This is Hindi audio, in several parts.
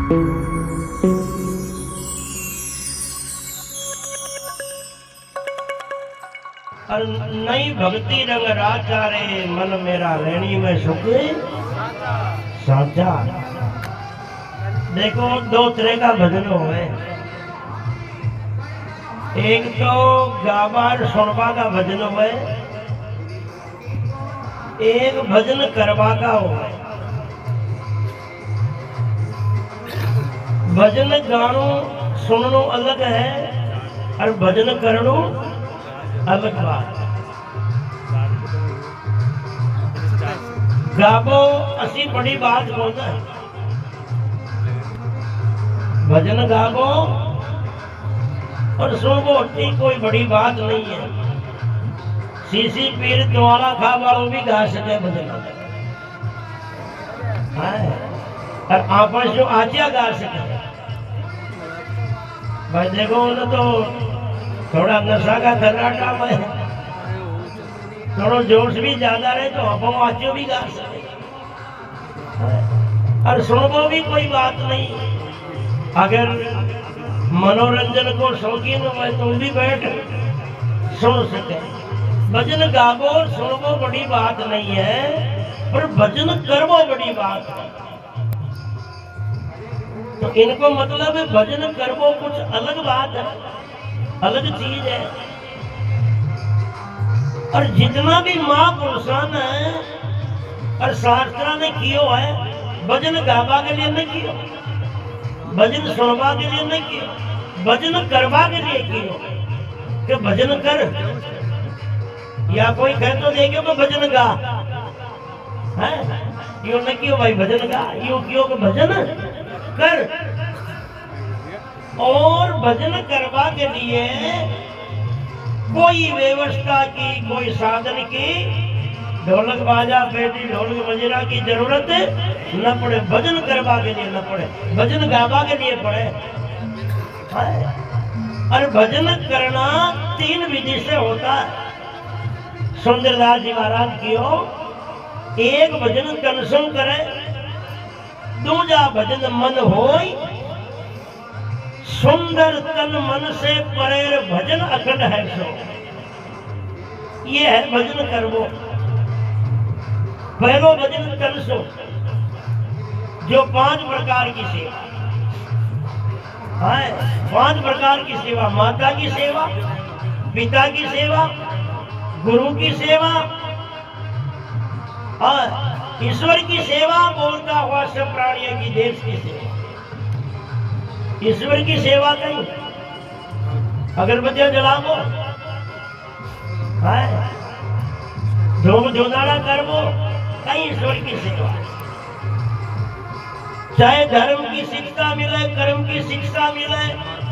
नई भक्ति रंग राचारे मन मेरा रेणी में सुख साचा। देखो दो तरह का भजन है, एक तो गावा सुनवा का भजन है, एक भजन करवा का है। भजन गानो सुननो अलग है और भजन करनो अलग बात। गावो असी बड़ी बात बोलना है, भजन गावो और सुनो कोई बड़ी बात नहीं है। सीसी पीर द्वारा खा वालों भी गा सके भजन, और आपस जो आज्ञा गा सके। भाई देखो ना तो थोड़ा नशा का खर्राटा में थोड़ा जोश भी ज्यादा रहे तो आप आज्ञा भी गा सके और सुनो भी कोई बात नहीं। अगर मनोरंजन को शौकीन हो तो भी बैठ सुन सके। भजन गावो सुनो बड़ी बात नहीं है, पर भजन करवो बड़ी बात है। तो इनको मतलब है भजन करवो कुछ अलग बात है, अलग चीज है। और जितना भी महापुरुषान है और शास्त्रा ने कियो है, भजन गावा के लिए नहीं कियो, भजन सुनवा के लिए नहीं कियो, भजन करवा के लिए कियो कि भजन कर। या कोई कह तो देखियो कि भजन गा है, क्यों नहीं कियो भाई भजन गा, यूं क्यों कि भजन कर। और भजन करवा के लिए कोई व्यवस्था की, कोई साधन की, ढोलक बाजा पेटी ढोलक मजीरा की जरूरत न पड़े। भजन करवा के लिए न पड़े, भजन गावा के लिए पड़े। और भजन करना तीन विधि से होता है। सुंदरदास जी महाराज कियो, एक भजन कनसम करे, दूजा भजन मन होय, सुंदर तन मन से परेर भजन अखंड है सो। ये है भजन करवो। पहलो भजन कनसो, जो 5 प्रकार की सेवा है। 5 प्रकार की सेवा, माता की सेवा, पिता की सेवा, गुरु की सेवा और ईश्वर की सेवा, बोलता हुआ सब प्राणियों की देश की सेवा। ईश्वर की सेवा कहीं अगरबत्तियां जलावो, धूप धुनाड़ा करवो, कहीं ईश्वर की सेवा। चाहे धर्म की शिक्षा मिले, कर्म की शिक्षा मिले,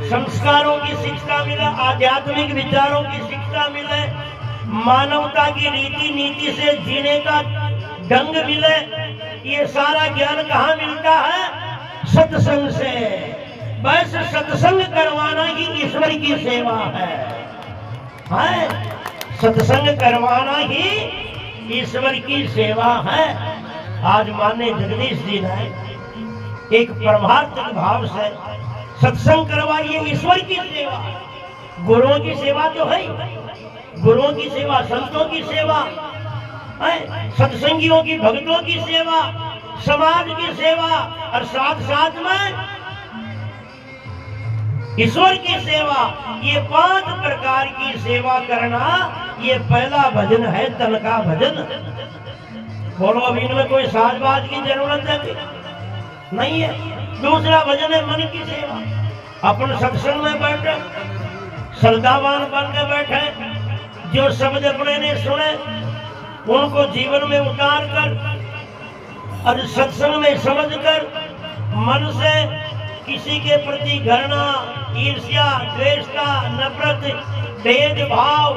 संस्कारों की शिक्षा मिले, आध्यात्मिक विचारों की शिक्षा मिले, मानवता की रीति नीति से जीने का ढंग मिले, ये सारा ज्ञान कहाँ मिलता है? सत्संग से। बस सत्संग करवाना ही ईश्वर की सेवा है। सत्संग करवाना ही ईश्वर की सेवा है। आज माने जगदीश जी ने एक परमार्थक भाव से सत्संग करवाइए, ईश्वर की सेवा। गुरुओं की सेवा तो है, गुरुओं की सेवा, संतों की सेवा, सत्संगियों की, भक्तों की सेवा, समाज की सेवा, और साथ साथ में ईश्वर की सेवा। ये 5 प्रकार की सेवा करना, ये पहला भजन है, तन का भजन। बोलो अब इनमें कोई साजबाज की जरूरत है नहीं है। दूसरा भजन है मन की सेवा। अपन सत्संग में बैठे, श्रद्धावान बन के बैठे, जो शब्द अपने ने सुने उनको जीवन में उतार कर और सत्संग में समझ कर मन से किसी के प्रति घृणा, ईर्ष्या, द्वेषता, नफरत, भेदभाव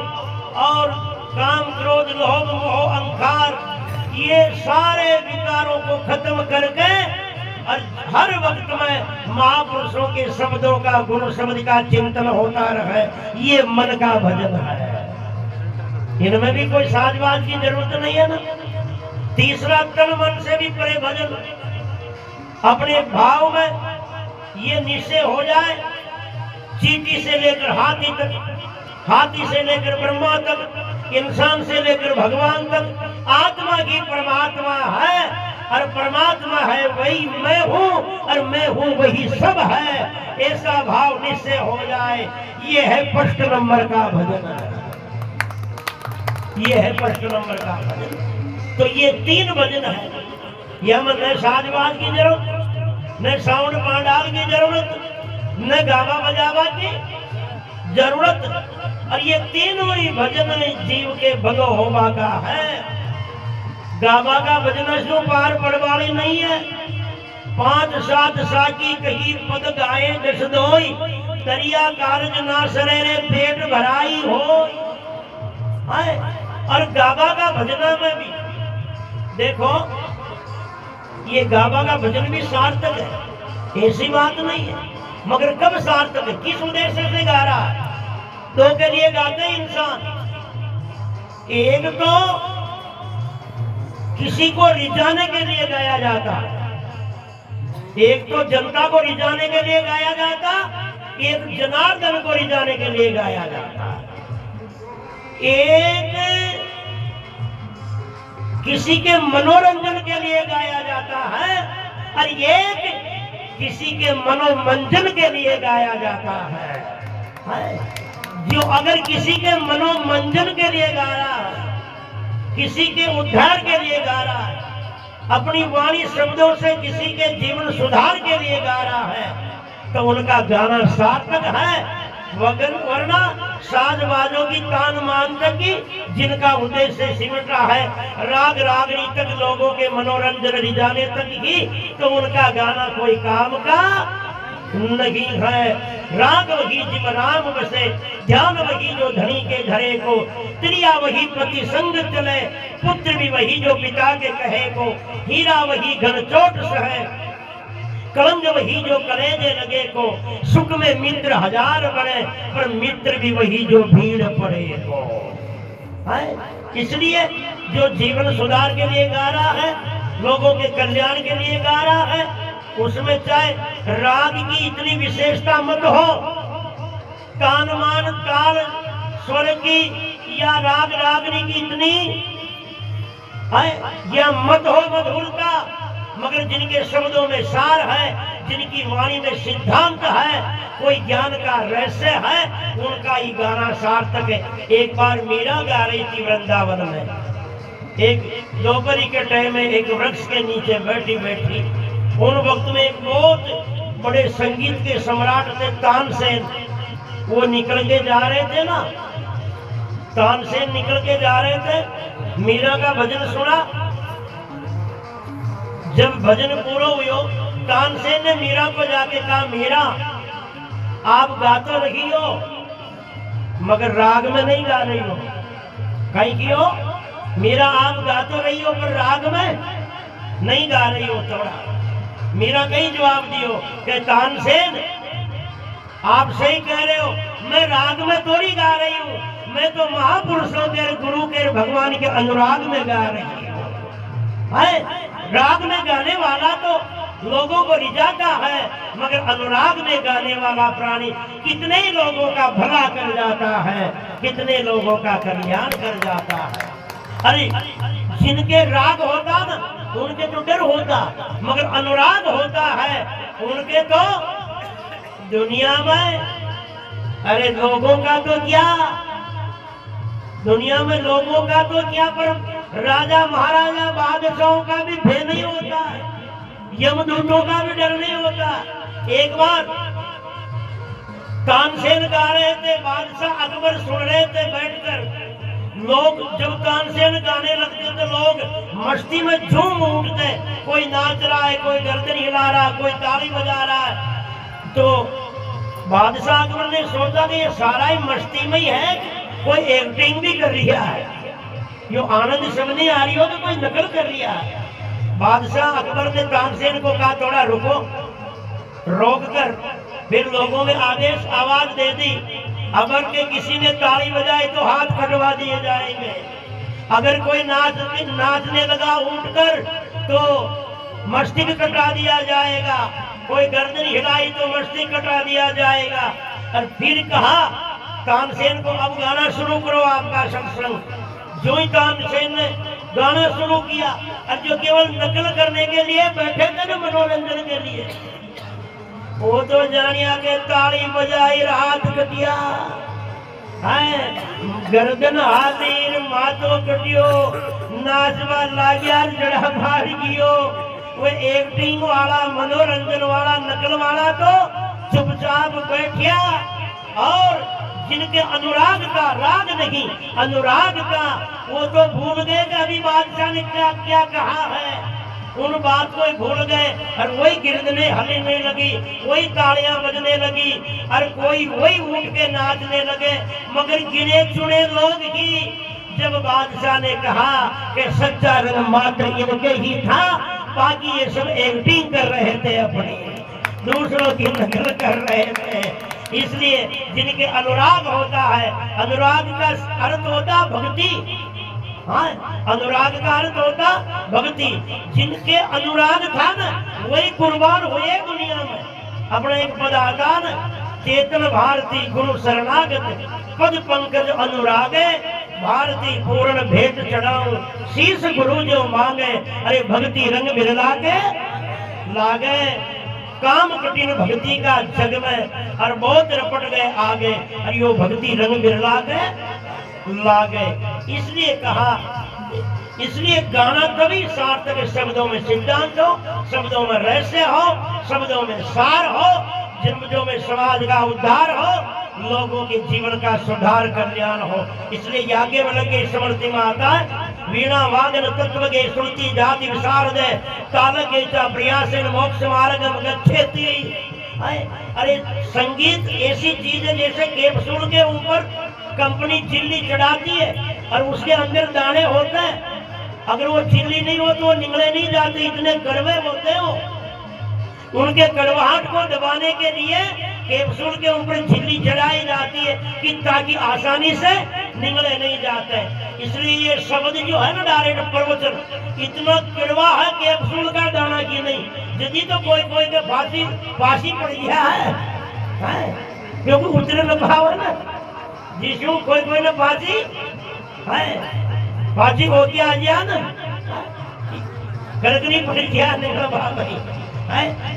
और काम, क्रोध, लोभ, मोह, अहंकार, ये सारे विकारों को खत्म करके और हर वक्त में महापुरुषों के शब्दों का, गुरु शब्द का चिंतन होता रहे, ये मन का भजन है। इनमें भी कोई साजबाज की जरूरत नहीं है ना। तीसरा, तन मन से भी परे भजन। अपने भाव में ये निश्चय हो जाए, चींटी से लेकर हाथी तक, हाथी से लेकर ब्रह्मा तक, इंसान से लेकर भगवान तक, आत्मा की परमात्मा है और परमात्मा है वही मैं हूँ और मैं हूँ वही सब है, ऐसा भाव निश्चय हो जाए। ये है फर्स्ट नंबर का भजन, ये है फर्स्ट नंबर का भजन। तो ये 3 भजन है। यह न साजबाज की जरूरत, न साउंड पांडाल की जरूरत, न गावा बजावा की जरूरत, और ये 3 ही भजन जीव के भलो होवा का है। गावा का भजन जो पार पड़वाली नहीं है। 5-7 साकी कही पद गाए दस दोई, दरिया कारज ना सरेरे पेट भराई हो। और गावा का भजना में भी देखो, ये गावा का भजन भी सार्थक है, ऐसी बात नहीं है। मगर कब सार्थक है, किस उद्देश्य से गा रहा है? 2 के लिए गाते इंसान, एक तो किसी को रिझाने के लिए गाया जाता, एक तो जनता को रिझाने के लिए गाया जाता, एक जनार्दन को रिझाने के लिए गाया जाता, एक किसी के मनोरंजन के लिए गाया जाता है और एक किसी के मनोमंजन के लिए गाया जाता है। जो अगर किसी के मनोमंजन के लिए गा रहा है, किसी के उद्धार के लिए गा रहा है, अपनी वाणी शब्दों से किसी के जीवन सुधार के लिए गा रहा है, तो उनका गाना सार्थक है। वरना साजबाजों की तान मान तक की जिनका उद्देश्य सिमटा है राग रागनी तक लोगों के मनोरंजन रिझाने तक ही, तो उनका गाना कोई काम का नहीं है। राग वही जिम राम बसे, ध्यान वही जो धनी के घरे को, त्रिया वही पति संग चले, पुत्र भी वही जो पिता के कहे को, हीरा वही घन चोट सहे, कलंग वही जो कलेजे लगे को, सुख में मित्र 1000 बने, पर मित्र भी वही जो भीड़ पड़े को। इसलिए जो जीवन सुधार के लिए गा रहा है, लोगों के कल्याण के लिए गा रहा है, उसमें चाहे राग की इतनी विशेषता मत हो, तान मान ताल स्वर की या राग रागनी की इतनी है या मत हो मधुरता, मगर जिनके शब्दों में सार है, जिनकी वाणी में सिद्धांत है, कोई ज्ञान का रहस्य है, उनका ही गाना सार्थक है। एक बार मीरा गा रही थी वृंदावन में, एक दोपहरी के टाइम में एक वृक्ष के नीचे बैठी बैठी, उन वक्त में एक बहुत बड़े संगीत के सम्राट थे तानसेन, वो निकल के जा रहे थे ना, तानसेन निकल के जा रहे थे, मीरा का भजन सुना। जब भजन पूरा हुआ, तानसेन ने मीरा को जाके कहा, मीरा आप गा तो रही हो मगर राग में नहीं गा रही हो। कहीं क्यों? मीरा आप गा तो रही हो पर राग में नहीं गा रही हो। थोड़ा मीरा कहीं जवाब दियो कि तानसेन आप सही कह रहे हो, मैं राग में थोड़ी गा रही हूँ, मैं तो महापुरुषों के, गुरु के, भगवान के अनुराग में गा रही हूँ। राग में गाने वाला तो लोगों को रिझाता है, मगर अनुराग में गाने वाला प्राणी कितने लोगों का भला कर जाता है, कितने लोगों का कल्याण कर जाता है। अरे जिनके राग होता ना, उनके तो डर होता, मगर अनुराग होता है उनके तो दुनिया में, अरे लोगों का तो क्या, दुनिया में लोगों का तो क्या, पर राजा महाराजा बादशाहों का भी भय नहीं होता है, यमदूतों का भी डर नहीं होता। एक बार तानसेन गा रहे थे, बादशाह अकबर सुन रहे थे बैठकर। लोग जब तानसेन गाने लगते तो लोग मस्ती में झूम उठते, कोई नाच रहा है, कोई गर्दन हिला रहा है, कोई ताली बजा रहा है। तो बादशाह अकबर ने सोचा कि ये सारा ही मस्ती में ही है, कोई एक्टिंग भी कर रहा है, यो आनंद समझ नहीं आ रही हो तो कोई नकल कर रहा है। बादशाह अकबर ने तानसेन को कहा, थोड़ा रुको, रोक कर फिर लोगों में आदेश आवाज दे दी, अगर के किसी ने ताली बजाई तो हाथ कटवा दिए जाएंगे, अगर कोई नाचने लगा उठकर तो मस्तिष्क कटा दिया जाएगा, कोई गर्दन हिलाई तो मस्ती कटा दिया जाएगा। और फिर कहा तानसेन को अब गाना शुरू करो आपका सत्संग। जो ही तानसेन ने गाना शुरू किया और जो केवल नकल करने के लिए बैठे थे ना मनोरंजन के लिए, वो तो जानिया के ताली बजाई रात कटिया है, गर्दन हाथीर मातो कटियो, नाचवा लाग्या जड़ा भाड़ गियो। वो एक्टिंग वाला मनोरंजन वाला नकल वाला तो चुपचाप बैठिया, और जिनके अनुराग का राग नहीं अनुराग का, वो तो भूल गए कि अभी बादशाह ने क्या क्या कहा है। उन बात को भूल गए और वही गिरदने हलने लगी, वही तालियां बजने लगी और कोई वही उठ के नाचने लगे। मगर गिने चुने लोग ही, जब बादशाह ने कहा कि सच्चा रंग मात्र इनके ही था, बाकी ये सब एक्टिंग कर रहे थे, अपनी दूसरों की नकल कर रहे थे। इसलिए जिनके अनुराग होता है, अनुराग का अर्थ होता भक्ति। हाँ, अनुराग का अर्थ होता भक्ति। जिनके अनुराग था ना, वही कुर्बान हुए दुनिया में। अपने एक पद आता न, चेतन भारती गुरु शरणागत, पद पंकज अनुरागे, भारती पूर्ण भेंट चढ़ाऊं, शीश गुरु जो मांगे, अरे भक्ति रंग बिरला के लागे। काम कठिन भक्ति का जग में और बहुत रपट गए आगे, और यो भक्ति रंग बिरला के लागे। इसलिए कहा, इसलिए गाना कभी सार्थक शब्दों में सिद्धांत हो, शब्दों में रहस्य हो, शब्दों में सार हो, शब्दों में समाज का उद्धार हो, लोगों के जीवन का सुधार कल्याण हो। इसलिए आगे बढ़े स्मृति में आता है, वीणा वादन तत्व के श्रुति जाति विशारद तालके च प्रयासेन मोक्ष मार्गम गच्छेति। अरे संगीत ऐसी चीज है जैसे कैप्सूल के ऊपर कंपनी चिल्ली चढ़ाती है और उसके अंदर दाने होते हैं। अगर वो चिल्ली नहीं हो तो वो निगले नहीं जाते, इतने कड़वे होते हो। उनके कड़वाहट को दबाने के लिए कैप्सूल के ऊपर झिल्ली चढ़ाई जाती है कि ताकि आसानी से निगले नहीं जाते। इसलिए ये शब्द जो है ना, डायरेक्ट प्रवचन इतना कड़वा है कैप्सूल का दाना की नहीं। यदि तो कोई कोई के फांसी पड़ गया है, क्योंकि उतने भाव है ना, जिसको कोई कोई ने फांसी हो गया ना, गरगनी पड़ गया,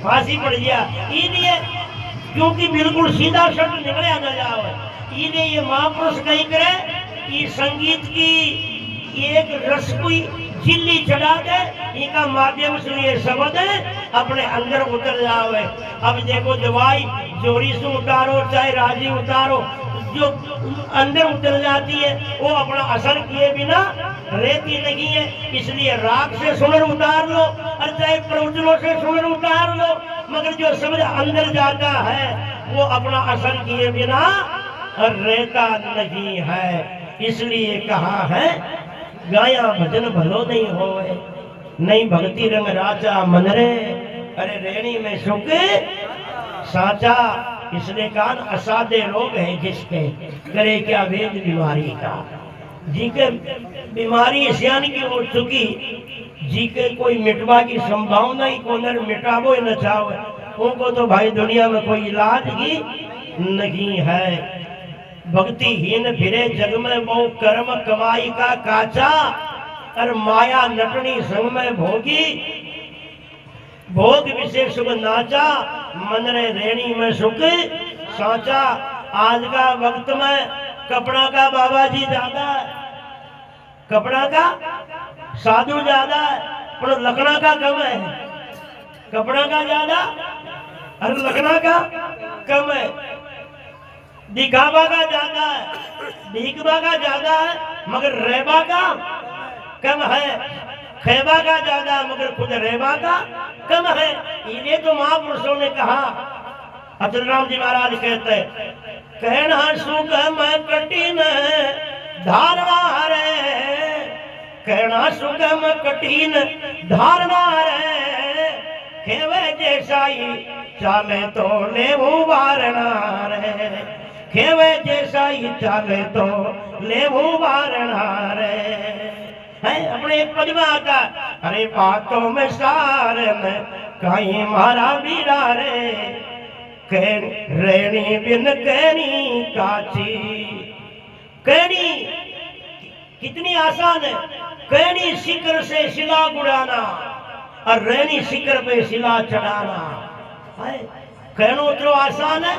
फांसी पड़ गया। इसलिए क्योंकि बिल्कुल सीधा शब्द निकले न जाओ, इसलिए ये महापुरुष कहीं करे कि संगीत की एक रस कोई झिल्ली चढ़ा दे, इनका माध्यम से ये शब्द अपने अंदर उतर जाओ। अब देखो, दवाई जोरी से उतारो चाहे राजी उतारो, जो अंदर उतर जाती है वो अपना असर किए बिना रहती नहीं है। इसलिए राग से सुनर उतार लो और चाहे प्रवचनों से सुनर उतार लो, मगर जो समझ अंदर जाता है वो अपना असर किए बिना रहता नहीं है। इसलिए कहा है, गाया भजन भलो नहीं होए, नहीं भक्ति रंग राजा मन रे, अरे रेणी में सुख साचा। इसलिए कहा, असाध्य रोग है जिसके, करे क्या वेद बीमारी का। जी के बीमारी सियान की हो चुकी, जी के कोई मिटवा की संभावना ही को न मिटावो न चाहो, उनको तो भाई दुनिया में कोई इलाज ही नहीं है। भक्तिहीन फिरे जग में वो कर्म कमाई का काचा, और माया नटनी संग में भोगी, भोग विशेष सुख नाचा, मन रे रेणी में सुख साचा। आज का वक्त में कपड़ा का बाबा जी ज्यादा है, कपड़ा का साधु ज्यादा है, पर लखना का कम है। कपड़ा का ज्यादा और लखना का कम है। दिखावा का ज्यादा है, दिखवा का ज्यादा है, मगर रेबा का कम है। खेबा का ज्यादा मगर खुद रेबा का कम है। इन्हें तो महापुरुषों ने कहा, अचल राम जी महाराज कहते हैं, कहना सुख में कठिन धारणा रे, कहना सुख में कठिन धारणा रे, खेवे जैसा ही चाले तो ले वो वारणा रे, खेवे जैसा ही चाले तो ले वो वारणा रे। है। अपने एक पद में आता है, अरे बातों में सार में कहीं मारा बीरा रे, रेणी बिन कहनी काची। कहनी कितनी आसान है, कहनी शिखर से शिला गुड़ाना और रेणी शिखर पे शिला चढ़ाना है। कहनो तो आसान है,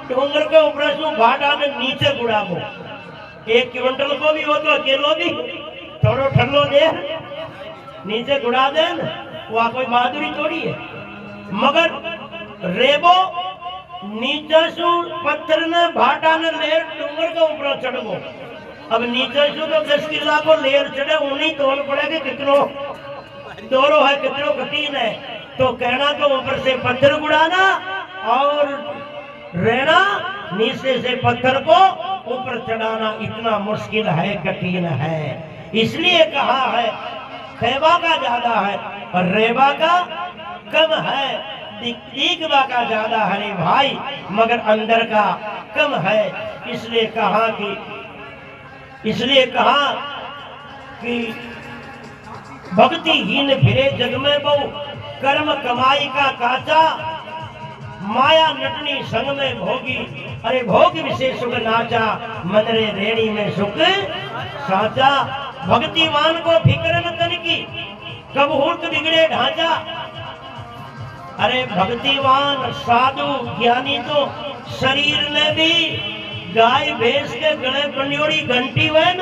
डोंगर के ऊपर से भाटा ने नीचे गुड़ाबो, 1 क्विंटल को भी हो तो अकेलो भी थोड़ो ठल्लो दे नीचे गुड़ा दे, वहां कोई बहादुरी थोड़ी है। मगर रेबो नीचे सु पत्थर ने भाटा ने लेर डोंगर के ऊपर चढ़बो। अब नीचे सु तो 10 किला को लेर चढ़े, उन्हीं तोड़ पड़ेगा कितनो दोरो है कितनो कठिन है। तो कहना तो ऊपर से पत्थर गुड़ाना और रहना नीचे से पत्थर को ऊपर चढ़ाना इतना मुश्किल है, कठिन है। इसलिए कहा है खैबा का ज्यादा है और रेबा का कम है, दीखवा का ज्यादा है रे भाई, मगर अंदर का कम है। इसलिए कहा कि भक्तिहीन फिरे जग में बहु, कर्म कमाई का काचा, माया नटनी संग में भोगी। अरे भोग विषय सुख नाचा, मन रे रेणी में सुख साचा। भक्तिमान को फिक्र न तन की, कब हुर्त बिगड़े ढांचा। अरे भक्तिवान साधु ज्ञानी तो शरीर में भी गाय भैंस के गले पंडियोड़ी घंटी हुए न,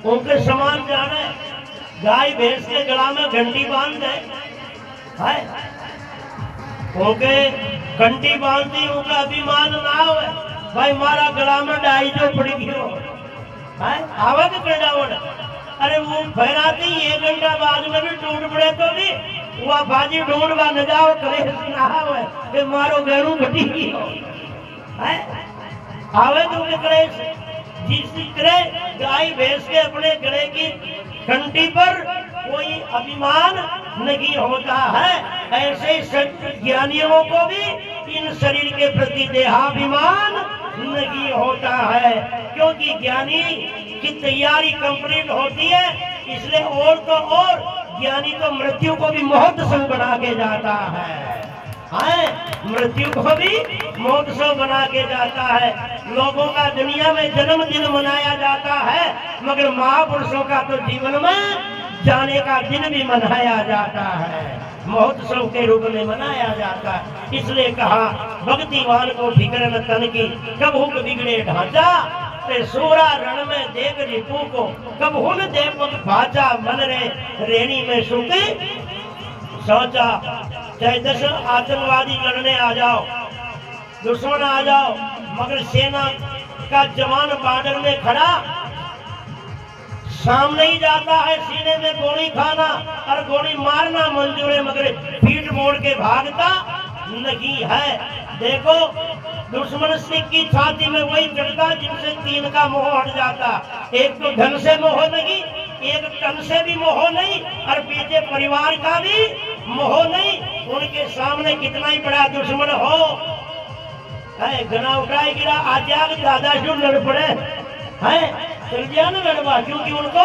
उनके समान जाने। गाय भैंस के गला में घंटी बांध दे, उनके घंटी बांधती, उनका अभिमान ना हो भाई मारा गला में डाई जो पड़ी गयो आवे तो कड़ावड़। अरे वो फहराती 1 घंटा बाद में भी टूट पड़े तो भी वह बाजी ढूंढवा न जाओ करे ना हो कि मारो गहरू घटी गयो है। आवे तो कलेश जिस तरह गाय भैंस के अपने गले की घंटी पर कोई अभिमान नहीं होता है, ऐसे सत्य ज्ञानियों को भी इन शरीर के प्रति देहाभिमान नहीं होता है। क्योंकि ज्ञानी की तैयारी कंप्लीट होती है, इसलिए और तो और ज्ञानी तो मृत्यु को भी महोत्सव बना के जाता है, मृत्यु को भी महोत्सव बना के जाता है। लोगों का दुनिया में जन्मदिन मनाया जाता है, मगर महापुरुषों का तो जीवन में जाने का दिन भी मनाया जाता है, महोत्सव के रूप में मनाया जाता है। इसलिए कहा भक्तिवान को फिक्र न तन की, कब हुक बिगड़े ढांचा, ते सूरा रण में देख रिपू को, कब हुन देवक भाचा, मन रे रेणी में सुख सोचा। चाहे 10 आतंकवादी लड़ने आ जाओ, दुश्मन आ जाओ, मगर सेना का जवान बॉर्डर में खड़ा सामने ही जाता है, सीने में गोली खाना और गोली मारना मंजूर है, मगर पीठ मोड़ के भागता नहीं है। देखो दुश्मन सिख की छाती में वही चढ़ता जिनसे 3 का मोह हट जाता। एक तो धन से मोह नहीं, एक तन से भी मोह नहीं, और पीछे परिवार का भी मोह नहीं। उनके सामने कितना ही बड़ा दुश्मन हो, गना उठाए गिरा आजाद दादा जो लड़ पड़े है लड़वा, क्योंकि उनको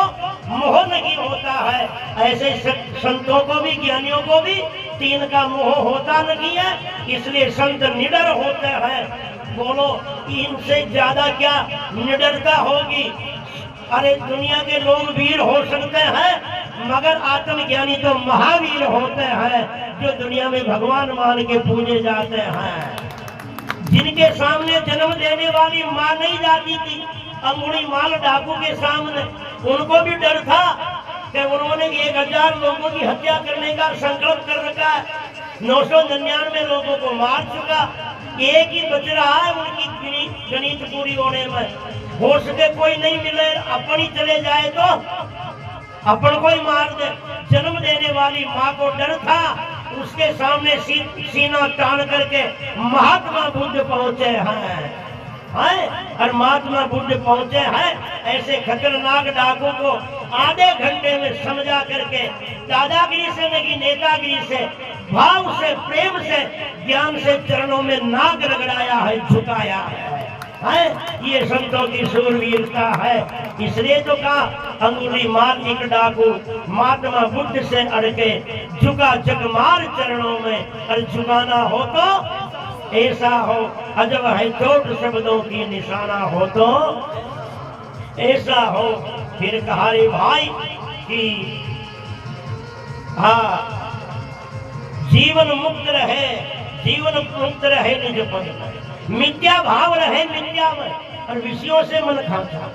मोह नहीं होता है। ऐसे संतों को भी ज्ञानियों को भी 3 का मोह होता नहीं है, इसलिए संत निडर होते हैं। बोलो इनसे ज्यादा क्या निडरता होगी। अरे दुनिया के लोग वीर हो सकते हैं, मगर आत्मज्ञानी तो महावीर होते हैं, जो दुनिया में भगवान मान के पूजे जाते हैं। जिनके सामने जन्म देने वाली मां नहीं जाती थी अंगुड़ी माल डाकू के सामने, उनको भी डर था कि उन्होंने 1000 लोगों की हत्या करने का संकल्प कर रखा है, 999 लोगों को मार चुका, एक ही बच रहा है उनकी गणित पूरी होने में। हो सके कोई नहीं मिले, अपन ही चले जाए तो अपन को ही मार दे। जन्म देने वाली माँ को डर था, उसके सामने सीना तान करके महात्मा बुद्ध पहुंचे हैं, और महात्मा बुद्ध पहुंचे हैं। ऐसे खतरनाक डाकू को आधे घंटे में समझा करके दादागिरी से नहीं नेतागिरी से, भाव से, प्रेम से, ज्ञान से चरणों में नाक रगड़ाया है, झुकाया है। है। ये संतों की शूरवीरता है। इसलिए तो कहा अंगुली मार एक डाकू महात्मा बुद्ध से अड़के झुका जगमार चरणों में। और झुकाना हो तो ऐसा हो अजब है चोट शब्दों की निशाना हो तो ऐसा हो। फिर कहा रे भाई कि हाँ जीवन मुक्त रहे, जीवन मुक्त रहे निज पद में, मिथ्या भाव रहे मिथ्या में और विषयों से मन खाता।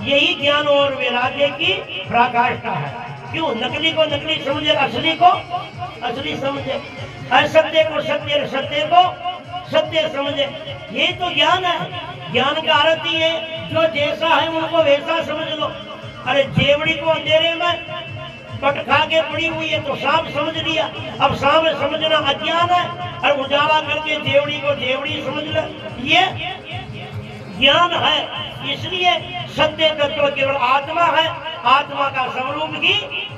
यही ज्ञान और वैराग्य की पराकाष्ठा है। क्यों? नकली को नकली समझे, असली को असली समझे, असत्य को सत्य, सत्य को सत्य समझे। ये तो ज्ञान है। ज्ञान का अर्थ ही है जो जैसा है उनको वैसा समझ लो। अरे जेवड़ी को अंधेरे में पट खा के पड़ी हुई है तो सांप समझ लिया। अब सांप समझना अज्ञान है और उजाला करके जेवड़ी को जेवड़ी समझ ले, ये ज्ञान है। इसलिए सत्य तत्व केवल आत्मा है। आत्मा का स्वरूप ही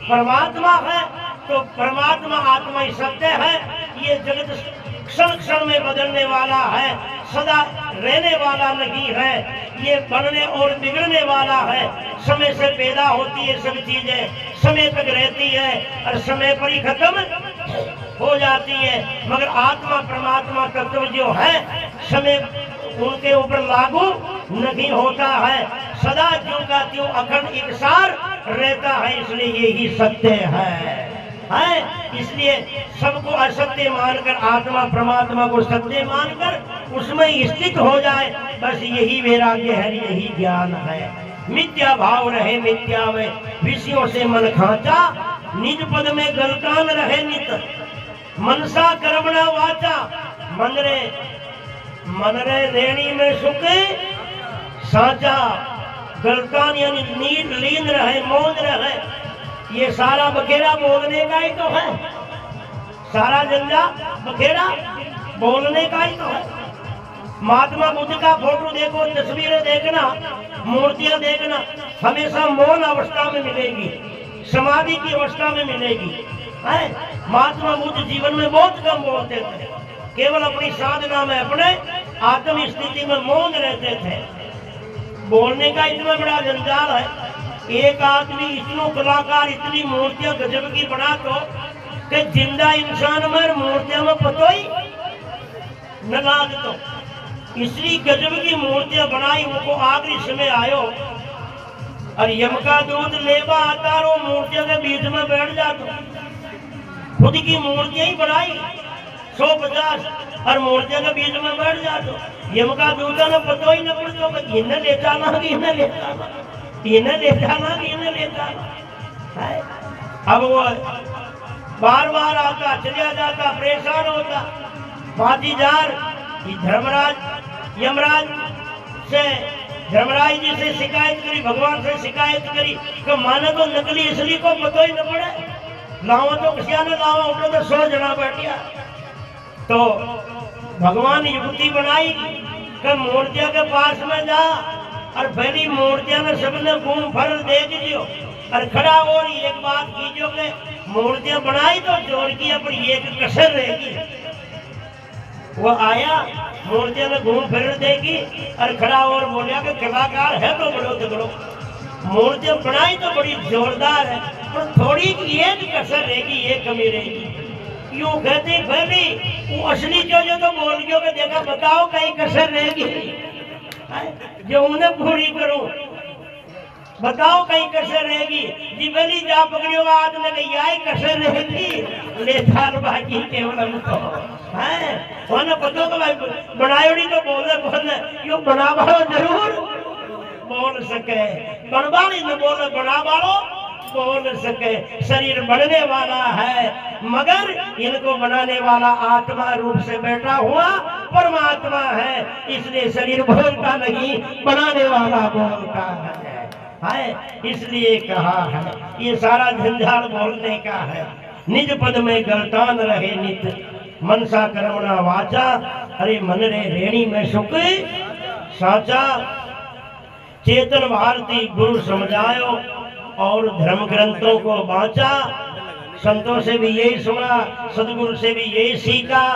परमात्मा है। तो परमात्मा आत्मा ही सत्य है। ये जगत क्षण क्षण में बदलने वाला है, सदा रहने वाला नहीं है। ये बनने और बिगड़ने वाला है। समय से पैदा होती है सब चीजें, समय तक रहती है और समय पर ही खत्म हो जाती है। मगर आत्मा परमात्मा तत्व जो है समय उनके ऊपर लागू नहीं होता है। सदा ज्यों का त्यों अखंड एकसार रहता है। इसलिए यही सत्य है। इसलिए सबको असत्य मानकर आत्मा परमात्मा को सत्य मानकर उसमें स्थित हो जाए, बस यही वैराग्य है, यही ज्ञान है। मिथ्या भाव रहे मिथ्या में, विषयों से मन खांचा, निज पद में गलकान रहे नित, मनसा कर्मणा वाचा, मनरे रेणी में सुख साचा। गलकान यानी नींद लीन रहे, मौन रहे। ये सारा बखेरा बोलने का ही तो है। सारा जंजा बखेरा बोलने का ही तो है। महात्मा बुद्ध का फोटो देखो, तस्वीरें देखना, मूर्तियां देखना, हमेशा मौन अवस्था में मिलेगी, समाधि की अवस्था में मिलेगी। महात्मा बुद्ध जीवन में बहुत कम बोलते थे, केवल अपनी साधना में अपने आत्म स्थिति में मौन रहते थे। बोलने का इतना बड़ा जंजाल है। एक आदमी इतनो कलाकार इतनी मूर्तियां गजब की बना तो कि जिंदा इंसान में मूर्तियां में पतो ही न लाग तो इसलिए गजब की मूर्तियां बनाई। उनको आखिरी समय आयो और यम का दूध लेवा आता रो मूर्तियों के बीच में बैठ जाता। खुद की मूर्तियां ही बनाई 150 और मूर्तियों के बीच में बैठ जाता। यम का दूध न पतो ही न पड़तो कि इन्हें ले जाना कि इन्हें ले जाना, इन्हें ले जाना कि इन्हें ले जाना। अब वो बार बार आता, चलिया जाता, परेशान होता। भातीजार धर्मराज यमराज से धर्मराज जी से शिकायत करी, भगवान से शिकायत करी कि माने तो नकली असली को पतो ही न पड़े। लावा तो किसी ने लावा उठो तो 100 जना बैठिया। तो भगवान युक्ति बनाई कि मूर्तियों के पास में जा और पहली मूर्तियां ने सबने घूम फर देख लियो और खड़ा और एक बात कीजियो कि मूर्तियां बनाई तो जोर की पर एक कसर रहेगी। वो आया, मूर्तियां ने घूम फिर देखी और खड़ा और बोलिया कि कलाकार है तो बड़ो तगड़ो, मूर्तियां बनाई तो बड़ी जोरदार है पर थोड़ी एक कसर रहेगी, एक कमी रहेगी। यूं कहते पहली वो असली जो तो बोल गयो कि देखा बताओ कहीं कसर रहेगी जो उन्हें पूरी करूं, बताओ कहीं कसर रहेगी। जी पहली जा पकड़ियो आदमी ने यही कसर रहेगी ले थाल बाकी केवल तो है वने पतो कि भाई बनायोड़ी तो बोले यो बना वालो जरूर बोल सके, बनवाली न बोले बना वालो बोल सके। शरीर बनने वाला है मगर इनको बनाने वाला आत्मा रूप से बैठा हुआ परमात्मा है। इसलिए शरीर बोलता नहीं, बनाने वाला बोलता है। इसलिए कहा है ये सारा झंझाल बोलने का है। निज पद में गलतान रहे नित, मनसा कर्मणा वाचा, अरे मन रे रेणी में सुख साचा। चेतन भारती गुरु समझायो और धर्म ग्रंथों को बांचा। संतों से भी यही सुना, सदगुरु से भी यही सीखा।